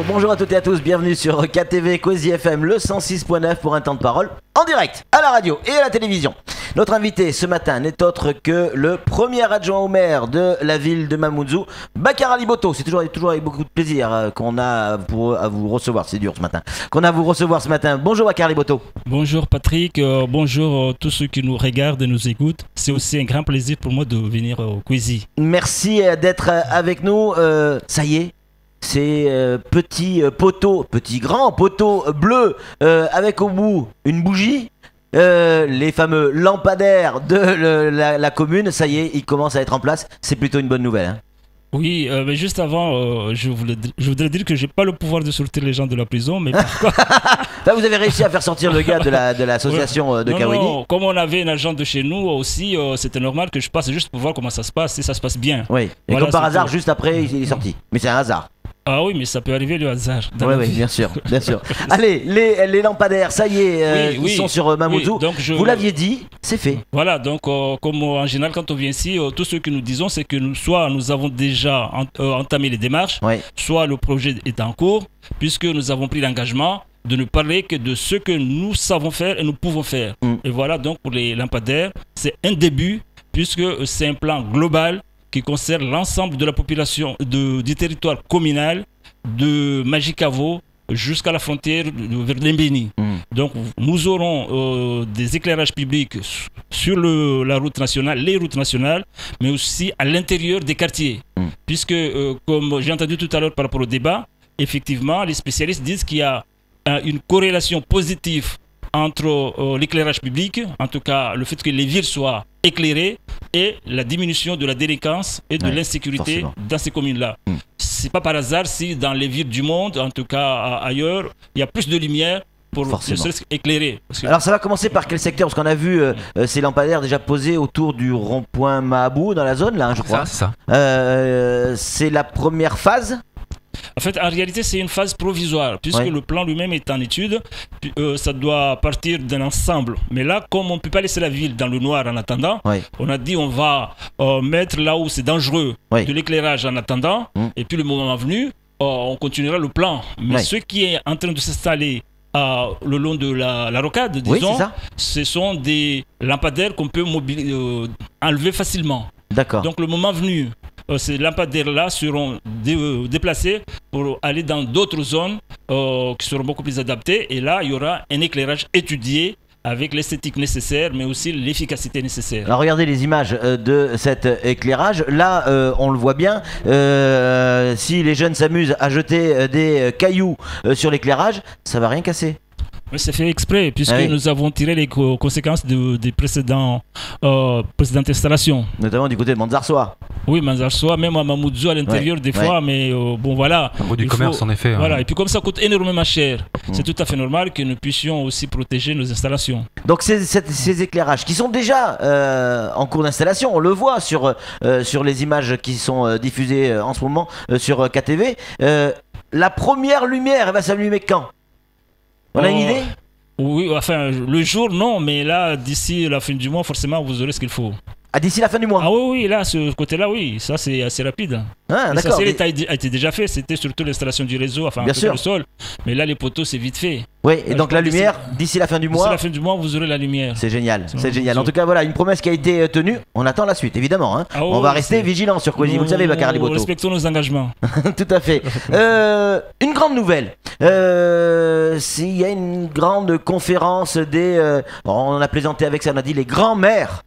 bonjour à toutes et à tous, bienvenue sur KTV Kwezi FM, le 106.9 pour un temps de parole en direct, à la radio et à la télévision. Notre invité ce matin n'est autre que le premier adjoint au maire de la ville de Mamoudzou, Bakar Ali Boto. C'est toujours avec beaucoup de plaisir qu'on a à vous recevoir, c'est dur ce matin, Bonjour Bakar Ali Boto. Bonjour Patrick, bonjour tous ceux qui nous regardent et nous écoutent. C'est aussi un grand plaisir pour moi de venir au Kwezi. Merci d'être avec nous, ça y est. Ces petits grands poteaux bleus avec au bout une bougie, les fameux lampadaires de la commune, ça y est, ils commencent à être en place. C'est plutôt une bonne nouvelle. Hein. Oui, mais juste avant, je voudrais dire que j'ai pas le pouvoir de sortir les gens de la prison, mais pourquoi Là, vous avez réussi à faire sortir le gars de l'association de Kawidi. Non, comme on avait un agent de chez nous aussi, c'était normal que je passe juste pour voir comment ça se passe, si ça se passe bien. Oui, et voilà, comme par hasard, juste après, il est sorti. Mais c'est un hasard. Ah oui, mais ça peut arriver le hasard. Oui, bien sûr. Allez, les lampadaires, ça y est, ils sont sur Mamoudzou. Oui, vous l'aviez dit, c'est fait. Voilà, donc comme en général, quand on vient ici, tout ce que nous disons, c'est que soit nous avons déjà entamé les démarches, soit le projet est en cours, puisque nous avons pris l'engagement de ne parler que de ce que nous savons faire et nous pouvons faire. Et voilà, donc pour les lampadaires, c'est un début, puisque c'est un plan global qui concerne l'ensemble de la population du territoire communal de Majicavo jusqu'à la frontière vers l'Embeni. Donc nous aurons des éclairages publics sur la route nationale, les routes nationales, mais aussi à l'intérieur des quartiers. Puisque, comme j'ai entendu tout à l'heure par rapport au débat, effectivement, les spécialistes disent qu'il y a une corrélation positive entre l'éclairage public, en tout cas le fait que les villes soient éclairées, et la diminution de la délinquance et de l'insécurité dans ces communes-là. C'est pas par hasard si dans les villes du monde, en tout cas ailleurs, il y a plus de lumière pour ne serait-ce qu'éclairer. Alors ça va commencer par quel secteur? Parce qu'on a vu ces lampadaires déjà posés autour du rond-point Mahabou dans la zone, là, je crois. C'est ça. C'est la première phase. En fait, en réalité, c'est une phase provisoire, puisque le plan lui-même est en étude. Ça doit partir d'un ensemble. Mais là, comme on ne peut pas laisser la ville dans le noir en attendant, on a dit on va mettre là où c'est dangereux de l'éclairage en attendant. Et puis le moment venu, on continuera le plan. Mais ce qui est en train de s'installer le long de la rocade, disons, ce sont des lampadaires qu'on peut enlever facilement. D'accord. Donc le moment venu, ces lampadaires-là seront déplacés pour aller dans d'autres zones qui seront beaucoup plus adaptées. Et là, il y aura un éclairage étudié avec l'esthétique nécessaire, mais aussi l'efficacité nécessaire. Alors regardez les images de cet éclairage. Là, on le voit bien. Si les jeunes s'amusent à jeter des cailloux sur l'éclairage, ça va rien casser. Mais c'est fait exprès, puisque nous avons tiré les conséquences des précédentes installations. Notamment du côté de Manzarsoa. Oui, Manzarsoa, même à Mamoudzou à l'intérieur des fois, mais bon voilà. Au niveau du commerce, en effet. Voilà, et puis comme ça coûte énormément cher, c'est tout à fait normal que nous puissions aussi protéger nos installations. Donc ces éclairages qui sont déjà en cours d'installation, on le voit sur les images qui sont diffusées en ce moment sur KTV. La première lumière, elle va s'allumer quand ? On a une idée ? Oui, enfin, le jour, non, mais là, d'ici la fin du mois, forcément, vous aurez ce qu'il faut. Ah, d'ici la fin du mois? Ah oui, là, ce côté-là, oui, ça c'est assez rapide. Ah, d'accord. Ça a été déjà fait, c'était surtout l'installation du réseau, enfin, bien sûr, le sol. Mais là, les poteaux, c'est vite fait. Oui, et donc la lumière, d'ici la fin du mois. D'ici la fin du mois, vous aurez la lumière. C'est génial, c'est génial. En tout cas, voilà, une promesse qui a été tenue. On attend la suite, évidemment. Hein. On va rester vigilants sur Kwezi, vous le savez, Bakar Ali Boto. Respectons nos engagements. Tout à fait. Une grande nouvelle. S'il y a une grande conférence on en a plaisanté avec ça, on a dit les grands-mères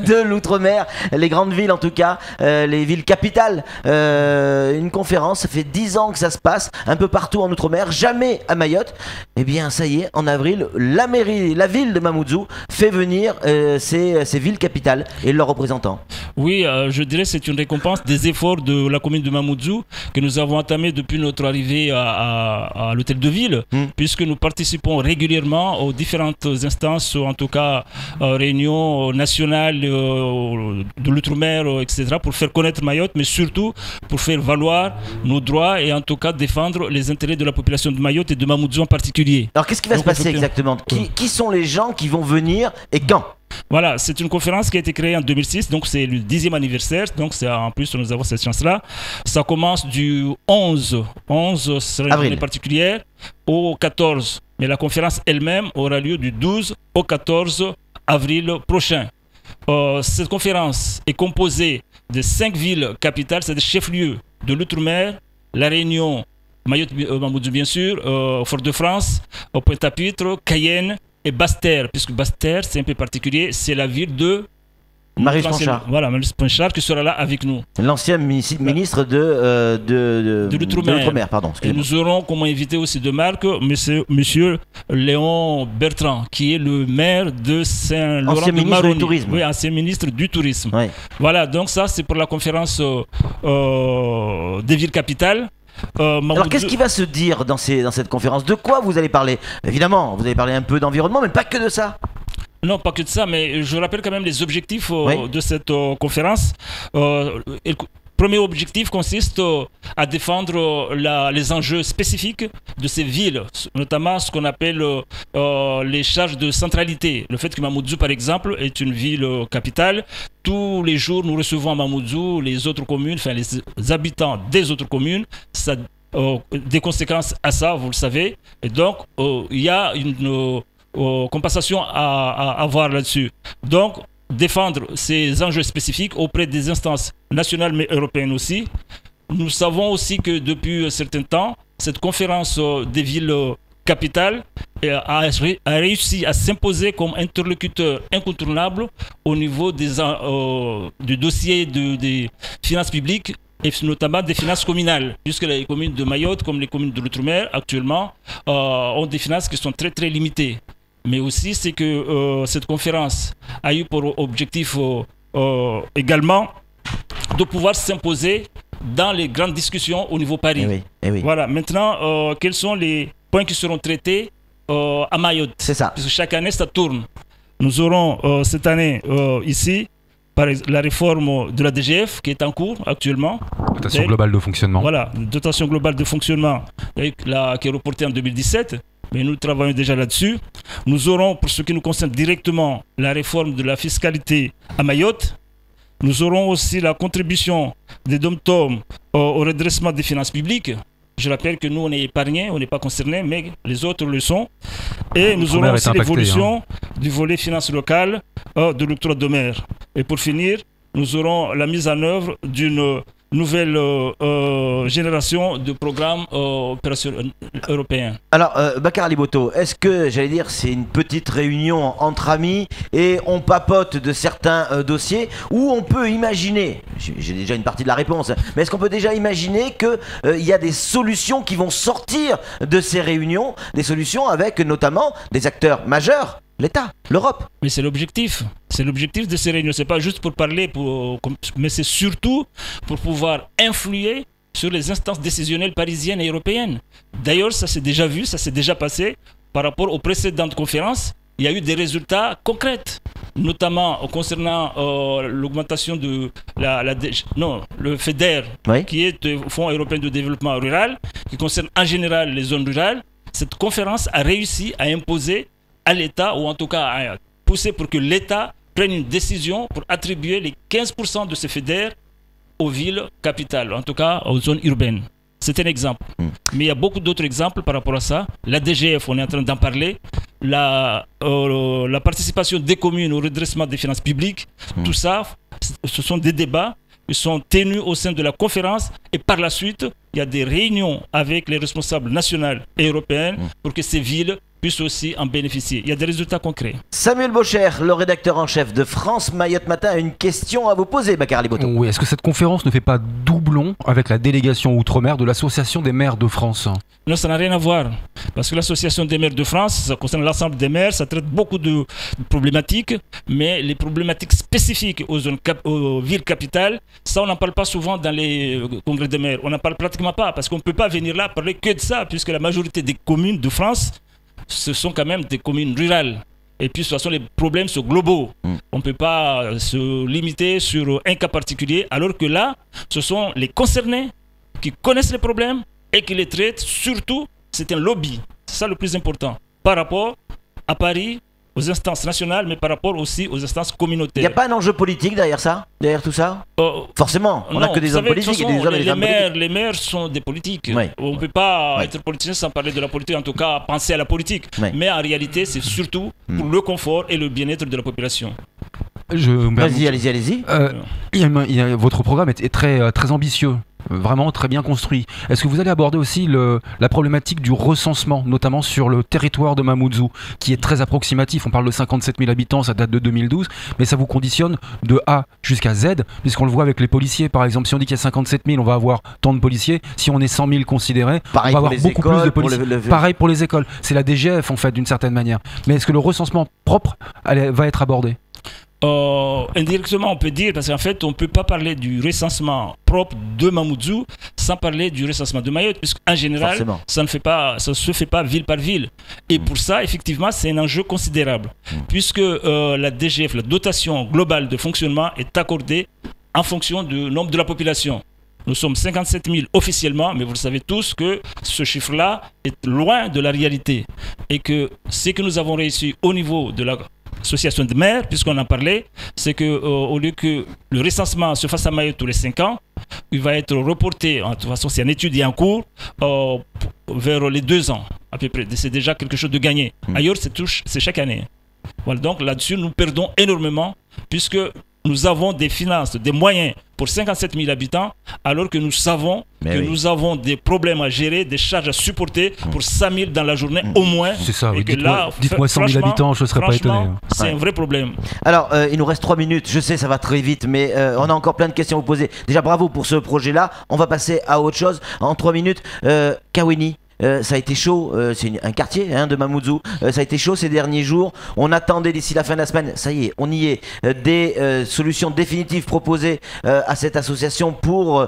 de l'outre-mer, les grandes villes en tout cas, les villes capitales. Une conférence, ça fait 10 ans que ça se passe un peu partout en outre-mer, jamais à Mayotte. Eh bien ça y est, en avril, la ville de Mamoudzou fait venir ces villes capitales et leurs représentants. Oui, je dirais que c'est une récompense des efforts de la commune de Mamoudzou que nous avons entamé depuis notre arrivée à l'hôtel de ville, puisque nous participons régulièrement aux différentes instances, en tout cas réunions nationales de l'outre-mer, etc., pour faire connaître Mayotte, mais surtout pour faire valoir nos droits et en tout cas défendre les intérêts de la population de Mayotte et de Mamoudzou en particulier. Alors qu'est-ce qui va se passer exactement ? Qui sont les gens qui vont venir et quand ? Voilà, c'est une conférence qui a été créée en 2006, donc c'est le 10e anniversaire, donc en plus nous avons cette chance-là. Ça commence du 11 sera une journée particulière, au 14. Mais la conférence elle-même aura lieu du 12 au 14 avril prochain. Cette conférence est composée de 5 villes capitales, c'est des chefs-lieux de l'outre-mer, La Réunion, Mayotte, Mamoudzou bien sûr, Fort-de-France, Pointe-à-Pitre, Cayenne et Basse-Terre, puisque Basse-Terre c'est un peu particulier, c'est la ville de Maryse Ponchard. Voilà, Maryse Ponchard qui sera là avec nous. L'ancien ministre de l'Outre-mer. Pardon. Et nous aurons comme invité aussi de marque monsieur Léon Bertrand, qui est le maire de Saint-Laurent ancien ministre du Tourisme. Oui, ancien ministre du Tourisme. Oui. Voilà, donc ça c'est pour la conférence des villes capitales. Alors qu'est-ce qui va se dire dans cette conférence? De quoi vous allez parler? Évidemment, vous allez parler un peu d'environnement, mais pas que de ça. Non, pas que de ça, mais je rappelle quand même les objectifs de cette conférence. Premier objectif consiste à défendre les enjeux spécifiques de ces villes, notamment ce qu'on appelle les charges de centralité. Le fait que Mamoudzou, par exemple, est une ville capitale, tous les jours nous recevons à Mamoudzou les autres communes, enfin les habitants des autres communes, ça des conséquences à ça, vous le savez. Et donc, il y a une compensation à avoir là-dessus. Donc, défendre ces enjeux spécifiques auprès des instances nationales mais européennes aussi. Nous savons aussi que depuis un certain temps, cette conférence des villes capitales a réussi à s'imposer comme interlocuteur incontournable au niveau du dossier des finances publiques et notamment des finances communales, puisque les communes de Mayotte comme les communes de l'Outre-mer actuellement ont des finances qui sont très très limitées. Mais aussi, c'est que cette conférence a eu pour objectif également de pouvoir s'imposer dans les grandes discussions au niveau Paris. Eh oui. Voilà, maintenant, quels sont les points qui seront traités à Mayotte? C'est ça. Parce que chaque année, ça tourne. Nous aurons cette année ici la réforme de la DGF qui est en cours actuellement. Dotation globale de fonctionnement. Voilà, dotation globale de fonctionnement qui est reportée en 2017. Mais nous travaillons déjà là-dessus. Nous aurons, pour ce qui nous concerne directement, la réforme de la fiscalité à Mayotte. Nous aurons aussi la contribution des DOM-TOM au redressement des finances publiques. Je rappelle que nous, on est épargnés, on n'est pas concernés, mais les autres le sont. Et nous aurons aussi l'évolution du volet finances locales de l'octroi de mer. Et pour finir, nous aurons la mise en œuvre d'une nouvelle génération de programmes européens. Alors, Bakar Aliboto, est-ce que, j'allais dire, c'est une petite réunion entre amis et on papote de certains dossiers, ou on peut imaginer, j'ai déjà une partie de la réponse, mais est-ce qu'on peut déjà imaginer qu'il y a des solutions qui vont sortir de ces réunions, des solutions avec notamment des acteurs majeurs, l'État, l'Europe? Mais c'est l'objectif. C'est l'objectif de ces réunions. Ce n'est pas juste pour parler, mais c'est surtout pour pouvoir influer sur les instances décisionnelles parisiennes et européennes. D'ailleurs, ça s'est déjà vu, ça s'est déjà passé par rapport aux précédentes conférences. Il y a eu des résultats concrets, notamment concernant l'augmentation de le FEDER, qui est le Fonds européen de développement rural, qui concerne en général les zones rurales. Cette conférence a réussi à imposer à l'État, ou en tout cas à pousser pour que l'État prenne une décision pour attribuer les 15% de ces FEDER aux villes capitales, en tout cas aux zones urbaines. C'est un exemple. Mais il y a beaucoup d'autres exemples par rapport à ça. La DGF, on est en train d'en parler. La participation des communes au redressement des finances publiques, tout ça, ce sont des débats qui sont tenus au sein de la conférence, et par la suite, il y a des réunions avec les responsables nationaux et européens pour que ces villes puissent aussi en bénéficier. Il y a des résultats concrets. Samuel Bocher, le rédacteur en chef de France Mayotte Matin, a une question à vous poser, Bakar Aliboto. Oui, est-ce que cette conférence ne fait pas doublon avec la délégation Outre-mer de l'Association des maires de France? Non, ça n'a rien à voir. Parce que l'Association des maires de France, ça concerne l'ensemble des maires, ça traite beaucoup de problématiques, mais les problématiques spécifiques aux villes capitales, ça on n'en parle pas souvent dans les congrès des maires. On n'en parle pratiquement pas, parce qu'on ne peut pas venir là parler que de ça, puisque la majorité des communes de France, ce sont quand même des communes rurales. Et puis, de toute façon, les problèmes sont globaux. On ne peut pas se limiter sur un cas particulier, alors que là, ce sont les concernés qui connaissent les problèmes et qui les traitent. Surtout, c'est un lobby. C'est ça le plus important. Par rapport à Paris, aux instances nationales, mais par rapport aussi aux instances communautaires. Il n'y a pas un enjeu politique derrière ça, derrière tout ça? Forcément, on n'a que des hommes politiques et des hommes et des femmes politiques. Les maires sont des politiques. Oui. On ne peut pas être politicien sans parler de la politique, en tout cas penser à la politique. Oui. Mais en réalité, c'est surtout pour le confort et le bien-être de la population. Vas-y, allez-y. Votre programme est très, très ambitieux. Vraiment très bien construit. Est-ce que vous allez aborder aussi la problématique du recensement, notamment sur le territoire de Mamoudzou, qui est très approximatif? On parle de 57 000 habitants, ça date de 2012, mais ça vous conditionne de A jusqu'à Z, puisqu'on le voit avec les policiers, par exemple. Si on dit qu'il y a 57 000, on va avoir tant de policiers. Si on est 100 000 considérés, pareil on va avoir beaucoup plus de policiers. Pareil pour les écoles. C'est la DGF, en fait, d'une certaine manière. Mais est-ce que le recensement propre va être abordé? Indirectement, on peut dire, parce qu'en fait, on ne peut pas parler du recensement propre de Mamoudzou sans parler du recensement de Mayotte, puisqu'en général, ça ne se fait pas ville par ville. Et pour ça, effectivement, c'est un enjeu considérable, puisque la DGF, la dotation globale de fonctionnement, est accordée en fonction du nombre de la population. Nous sommes 57 000 officiellement, mais vous le savez tous que ce chiffre-là est loin de la réalité. Et que ce que nous avons réussi au niveau de l'association de maires, puisqu'on en parlait, c'est qu'au lieu que le recensement se fasse à Mayotte tous les 5 ans, il va être reporté, de toute façon c'est en étude et en cours, vers les 2 ans à peu près. C'est déjà quelque chose de gagné. Ailleurs, c'est chaque année. Voilà, donc là-dessus, nous perdons énormément, puisque nous avons des finances, des moyens pour 57 000 habitants, alors que nous savons nous avons des problèmes à gérer, des charges à supporter pour 5 000 dans la journée au moins. C'est ça, oui. Dites-moi 100 000 habitants, je ne serais pas étonné. C'est un vrai problème. Alors, il nous reste 3 minutes, je sais, ça va très vite, mais on a encore plein de questions à vous poser. Déjà, bravo pour ce projet-là. On va passer à autre chose. En 3 minutes, Kaweni. Ça a été chaud, c'est un quartier de Mamoudzou, ça a été chaud ces derniers jours. On attendait d'ici la fin de la semaine, ça y est, on y est, des solutions définitives proposées à cette association pour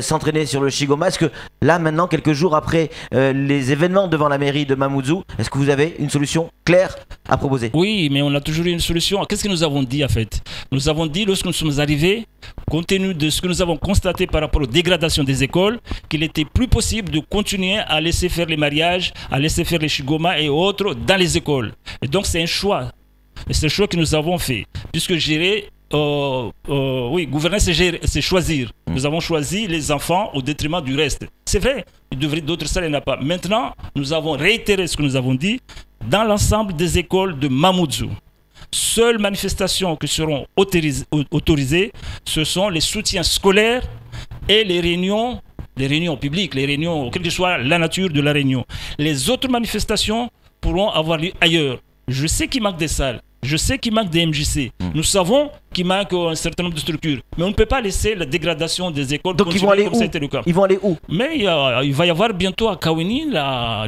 s'entraîner sur le Shigoma. Est-ce que là maintenant, quelques jours après les événements devant la mairie de Mamoudzou, est-ce que vous avez une solution claire à proposer? Oui, mais on a toujours eu une solution. Qu'est-ce que nous avons dit en fait? Nous avons dit lorsque nous sommes arrivés, compte tenu de ce que nous avons constaté par rapport aux dégradations des écoles, qu'il était plus possible de continuer à laisser faire les mariages, à laisser faire les Shigoma et autres dans les écoles. Et donc c'est un choix. Et c'est un choix que nous avons fait. Puisque gérer, gouverner c'est choisir. Nous avons choisi les enfants au détriment du reste. C'est vrai, d'autres salles il n'y en a pas. Maintenant, nous avons réitéré ce que nous avons dit dans l'ensemble des écoles de Mamoudzou. Seules manifestations qui seront autorisées, ce sont les soutiens scolaires et les réunions publiques, les réunions, quelle que soit la nature de la réunion. Les autres manifestations pourront avoir lieu ailleurs. Je sais qu'il manque des salles, je sais qu'il manque des MJC. Nous savons qu'il manque un certain nombre de structures. Mais on ne peut pas laisser la dégradation des écoles. Donc ils vont aller où? Ils vont aller où? Mais il va y avoir bientôt à Kaweni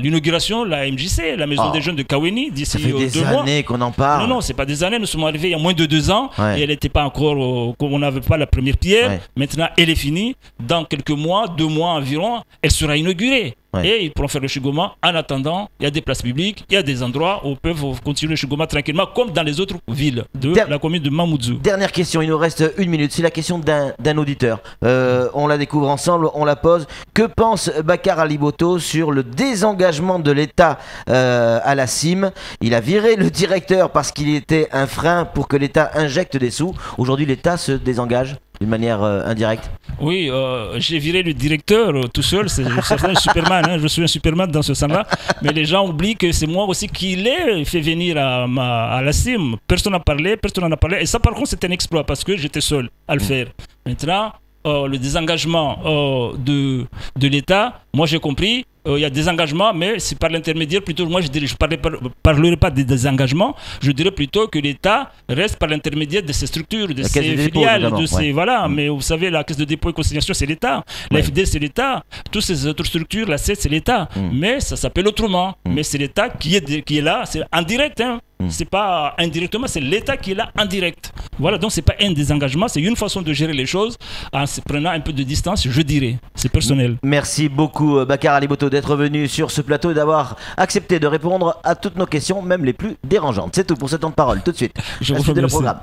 l'inauguration, la MJC, la maison des jeunes de Kaweni, d'ici 2 mois. Ça fait des années qu'on en parle. Non, c'est pas des années. Nous sommes arrivés il y a moins de 2 ans et elle n'était pas encore, on n'avait pas la première pierre. Maintenant, elle est finie. Dans quelques mois, 2 mois environ, elle sera inaugurée. Et ils pourront faire le Shigoma. En attendant, il y a des places publiques, il y a des endroits où ils peuvent continuer le Shigoma tranquillement, comme dans les autres villes de la commune de Mamoudzou. Dernière question, il nous reste 1 minute. C'est la question d'un auditeur. On la découvre ensemble, on la pose. Que pense Bakar Aliboto sur le désengagement de l'État à la CIM? Il a viré le directeur parce qu'il était un frein pour que l'État injecte des sous. Aujourd'hui, l'État se désengage d'une manière indirecte. Oui, j'ai viré le directeur tout seul, c'est un Superman, je suis un Superman dans ce sens-là, mais les gens oublient que c'est moi aussi qui l'ai fait venir à la CIM. Personne n'en parlait, et ça par contre c'est un exploit parce que j'étais seul à le faire. Maintenant, le désengagement de l'État, moi j'ai compris, il y a des engagements, mais c'est par l'intermédiaire, plutôt, moi je ne parlerai pas des désengagements, je dirais plutôt que l'État reste par l'intermédiaire de ses structures, de ses filiales, de ses, voilà, mais vous savez, la Caisse de dépôt et consignation c'est l'État, la FD c'est l'État, toutes ces autres structures, la CED c'est l'État, mais ça s'appelle autrement, mais c'est l'État qui est là, c'est en direct, c'est pas indirectement, c'est l'État qui est là en direct. Voilà, donc c'est pas un désengagement, c'est une façon de gérer les choses en se prenant un peu de distance, je dirais, c'est personnel. Merci beaucoup Bakar Aliboto d'être venu sur ce plateau et d'avoir accepté de répondre à toutes nos questions, même les plus dérangeantes. C'est tout pour ce temps de parole. Tout de suite, je la suite de le programme.